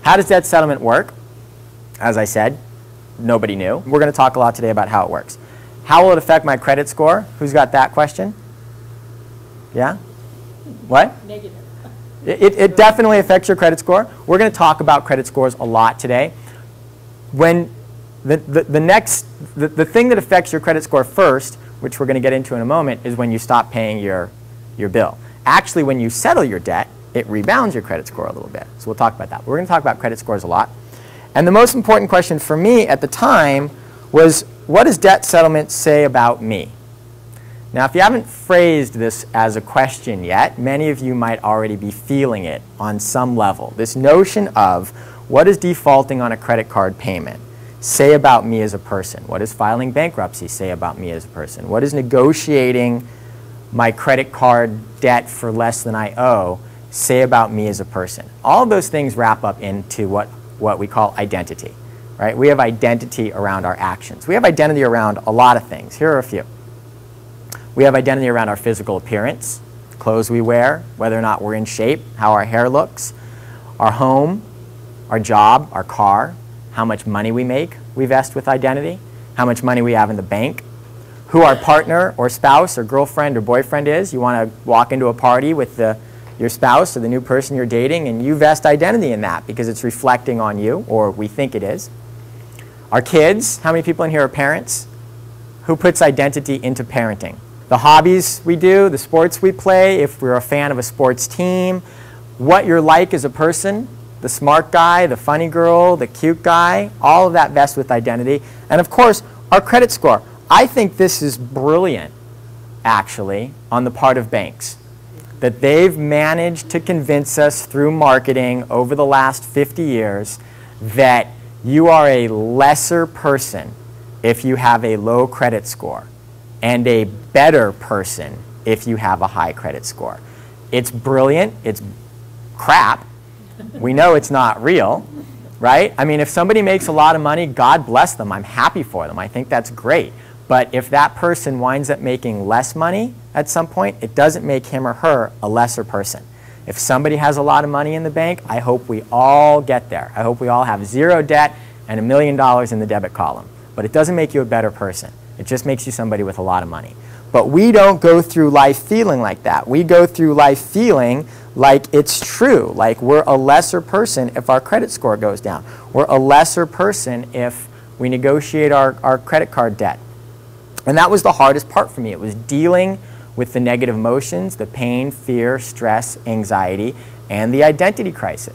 How does debt settlement work? As I said, nobody knew. We're going to talk a lot today about how it works. How will it affect my credit score? Who's got that question? Yeah? What? Negative. It definitely affects your credit score. We're going to talk about credit scores a lot today. When the thing that affects your credit score first, which we're going to get into in a moment, is when you stop paying your bill. Actually, when you settle your debt, it rebounds your credit score a little bit. So we'll talk about that. We're going to talk about credit scores a lot. And the most important question for me at the time was, what does debt settlement say about me? Now, if you haven't phrased this as a question yet, many of you might already be feeling it on some level. This notion of, what does defaulting on a credit card payment say about me as a person? What does filing bankruptcy say about me as a person? What does negotiating my credit card debt for less than I owe say about me as a person? All of those things wrap up into what we call identity. Right? We have identity around our actions. We have identity around a lot of things. Here are a few. We have identity around our physical appearance, clothes we wear, whether or not we're in shape, how our hair looks, our home, our job, our car, how much money we make, we vest with identity, how much money we have in the bank, who our partner or spouse or girlfriend or boyfriend is. You want to walk into a party with your spouse or the new person you're dating, and you vest identity in that because it's reflecting on you, or we think it is. Our kids, how many people in here are parents? Who puts identity into parenting? The hobbies we do, the sports we play, if we're a fan of a sports team, what you're like as a person, the smart guy, the funny girl, the cute guy, all of that vests with identity. And of course, our credit score. I think this is brilliant, actually, on the part of banks, that they've managed to convince us through marketing over the last 50 years that you are a lesser person if you have a low credit score, and a better person if you have a high credit score. It's brilliant. It's crap. We know it's not real, right? I mean, if somebody makes a lot of money, God bless them. I'm happy for them. I think that's great. But if that person winds up making less money at some point, it doesn't make him or her a lesser person. If somebody has a lot of money in the bank, I hope we all get there. I hope we all have zero debt and $1 million in the debit column. But it doesn't make you a better person. It just makes you somebody with a lot of money. But we don't go through life feeling like that. We go through life feeling like it's true, like we're a lesser person if our credit score goes down. We're a lesser person if we negotiate our credit card debt. And that was the hardest part for me. It was dealing with the negative emotions, the pain, fear, stress, anxiety, and the identity crisis.